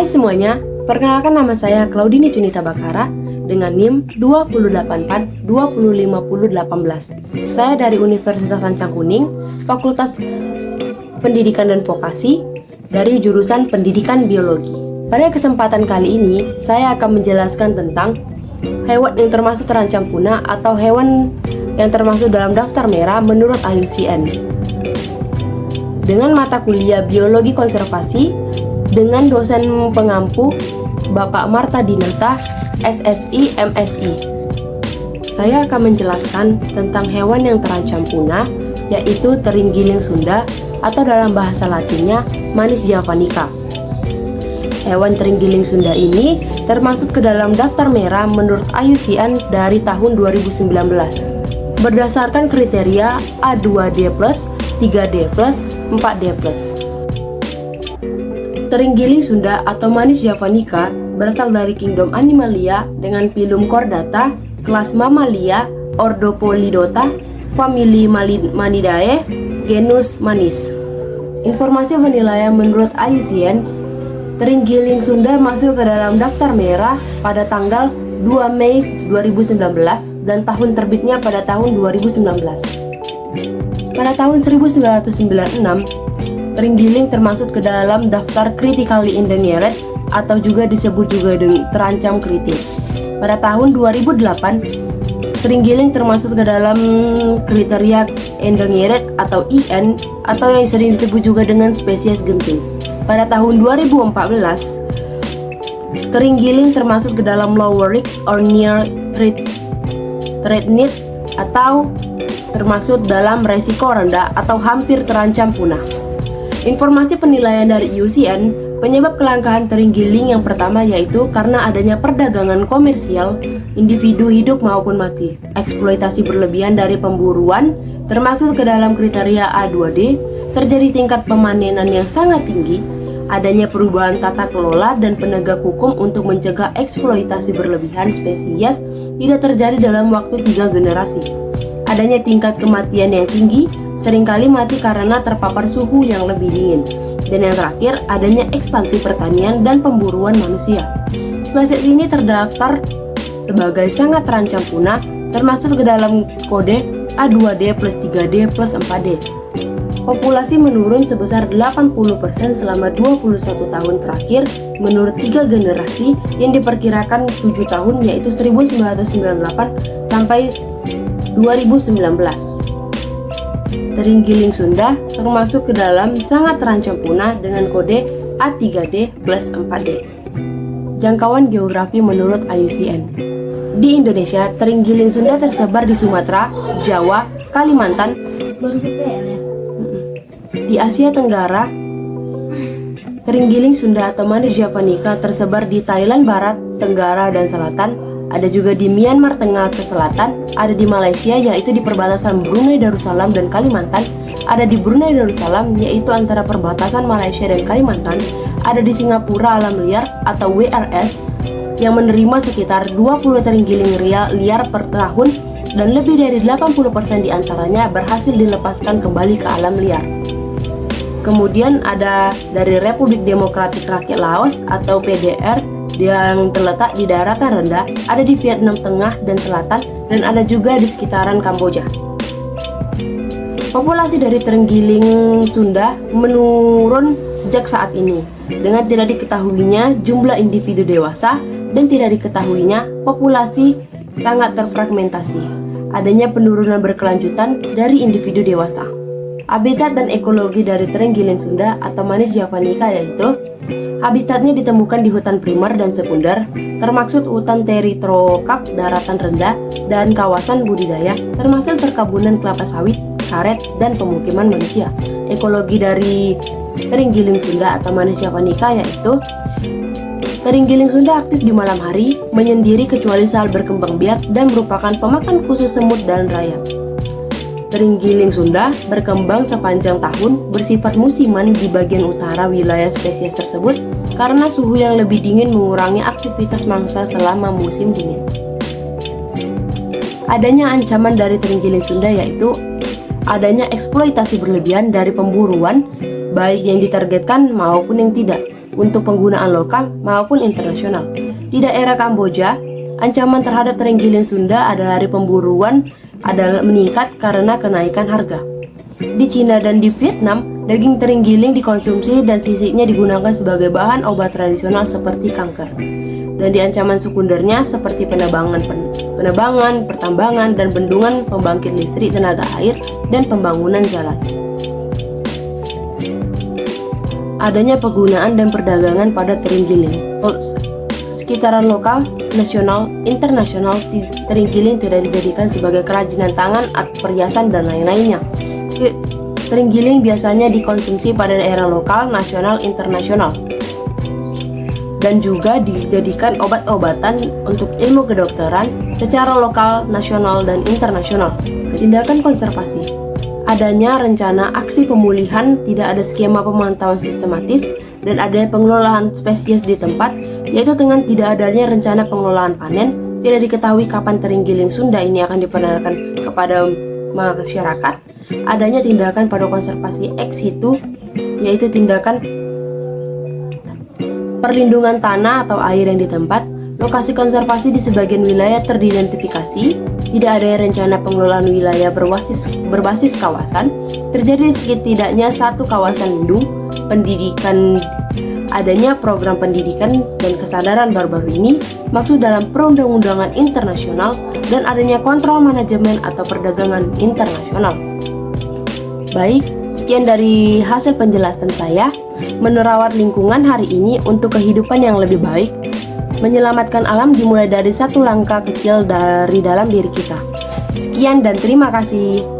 Hai semuanya, perkenalkan nama saya Claudini Cunita Bakara dengan NIM 284205018. Saya dari Universitas Lancang Kuning, Fakultas Pendidikan dan Vokasi, dari jurusan Pendidikan Biologi. Pada kesempatan kali ini, saya akan menjelaskan tentang hewan yang termasuk terancam punah atau hewan yang termasuk dalam daftar merah menurut IUCN. Dengan mata kuliah Biologi Konservasi dengan dosen pengampu Bapak Marta Dinata, SSI MSI. Saya akan menjelaskan tentang hewan yang terancam punah, yaitu terenggiling Sunda atau dalam bahasa Latinnya Manis javanica. Hewan terenggiling Sunda ini termasuk ke dalam daftar merah menurut IUCN dari tahun 2019. Berdasarkan kriteria A2D+, 3D+, 4D+. Terenggiling Sunda atau Manis javanica berasal dari kingdom Animalia dengan phylum Chordata, kelas Mammalia, ordo Polydota, famili Manidae, genus Manis. Informasi penilaian menurut IUCN, terenggiling Sunda masuk ke dalam daftar merah pada tanggal 2 Mei 2019 dan tahun terbitnya pada tahun 2019. Pada tahun 1996, terenggiling termasuk ke dalam daftar critically endangered atau juga disebut juga terancam kritis. Pada tahun 2008, terenggiling termasuk ke dalam kriteria endangered atau IN atau yang sering disebut juga dengan spesies genting. Pada tahun 2014, terenggiling termasuk ke dalam lower risk or near threatened atau termasuk dalam resiko rendah atau hampir terancam punah. Informasi penilaian dari IUCN, penyebab kelangkaan terenggiling yang pertama yaitu karena adanya perdagangan komersial, individu hidup maupun mati, eksploitasi berlebihan dari pemburuan, termasuk ke dalam kriteria A2D, terjadi tingkat pemanenan yang sangat tinggi, adanya perubahan tata kelola dan penegak hukum untuk mencegah eksploitasi berlebihan spesies tidak terjadi dalam waktu 3 generasi, adanya tingkat kematian yang tinggi, seringkali mati karena terpapar suhu yang lebih dingin. Dan yang terakhir, adanya ekspansi pertanian dan pemburuan manusia. Spesies ini terdaftar sebagai sangat terancam punah, termasuk ke dalam kode A2D plus 3D plus 4D. Populasi menurun sebesar 80% selama 21 tahun terakhir menurut 3 generasi yang diperkirakan 7 tahun yaitu 1998 sampai 2019. Terenggiling Sunda termasuk ke dalam sangat terancam punah dengan kode A3D plus 4D. Jangkauan geografi menurut IUCN. Di Indonesia, terenggiling Sunda tersebar di Sumatera, Jawa, Kalimantan. Di Asia Tenggara, terenggiling Sunda atau Manis javanica tersebar di Thailand Barat, Tenggara, dan Selatan. Ada juga di Myanmar Tengah ke Selatan, ada di Malaysia yaitu di perbatasan Brunei Darussalam dan Kalimantan, ada di Brunei Darussalam yaitu antara perbatasan Malaysia dan Kalimantan, ada di Singapura Alam Liar atau WRS yang menerima sekitar 20 terenggiling liar per tahun dan lebih dari 80% diantaranya berhasil dilepaskan kembali ke alam liar. Kemudian ada dari Republik Demokratik Rakyat Laos atau PDR yang terletak di daratan rendah, ada di Vietnam Tengah dan Selatan, dan ada juga di sekitaran Kamboja. Populasi dari terenggiling Sunda menurun sejak saat ini, dengan tidak diketahuinya jumlah individu dewasa dan tidak diketahuinya populasi sangat terfragmentasi. Adanya penurunan berkelanjutan dari individu dewasa. Habitat dan ekologi dari terenggiling Sunda atau Manis javanica yaitu habitatnya ditemukan di hutan primer dan sekunder, termasuk hutan teritrokap daratan rendah dan kawasan budidaya, termasuk perkebunan kelapa sawit, karet, dan pemukiman manusia. Ekologi dari terenggiling Sunda atau Manis javanica yaitu terenggiling Sunda aktif di malam hari, menyendiri kecuali saat berkembang biak dan merupakan pemakan khusus semut dan rayap. Terenggiling Sunda berkembang sepanjang tahun, bersifat musiman di bagian utara wilayah spesies tersebut karena suhu yang lebih dingin mengurangi aktivitas mangsa selama musim dingin. Adanya ancaman dari terenggiling Sunda yaitu adanya eksploitasi berlebihan dari pemburuan, baik yang ditargetkan maupun yang tidak. untuk penggunaan lokal maupun internasional. Di daerah Kamboja, ancaman terhadap terenggiling Sunda ada dari pemburuan adalah meningkat karena kenaikan harga. Di Cina dan di Vietnam, daging terenggiling dikonsumsi dan sisiknya digunakan sebagai bahan obat tradisional seperti kanker. Dan di ancaman sekundernya seperti penebangan, pertambangan, dan bendungan, pembangkit listrik tenaga air, dan pembangunan jalan. Adanya penggunaan dan perdagangan pada terenggiling. Sekitaran lokal, nasional, internasional, terenggiling tidak dijadikan sebagai kerajinan tangan, perhiasan, dan lain-lainnya. Terenggiling biasanya dikonsumsi pada daerah lokal, nasional, internasional, dan juga dijadikan obat-obatan untuk ilmu kedokteran secara lokal, nasional, dan internasional. Tindakan konservasi. Adanya rencana aksi pemulihan, tidak ada skema pemantauan sistematis, dan adanya pengelolaan spesies di tempat, yaitu dengan tidak adanya rencana pengelolaan panen. Tidak diketahui kapan terenggiling Sunda ini akan diperkenalkan kepada masyarakat. Adanya tindakan pada konservasi ex situ, yaitu tindakan perlindungan tanah atau air yang di tempat. Lokasi konservasi di sebagian wilayah teridentifikasi. Tidak ada rencana pengelolaan wilayah berbasis kawasan. Terjadi setidaknya satu kawasan lindung. Pendidikan. Adanya program pendidikan dan kesadaran baru-baru ini maksud dalam perundang-undangan internasional, dan adanya kontrol manajemen atau perdagangan internasional. Baik, sekian dari hasil penjelasan saya. Menerawat lingkungan hari ini untuk kehidupan yang lebih baik. Menyelamatkan alam dimulai dari satu langkah kecil dari dalam diri kita. Sekian dan terima kasih.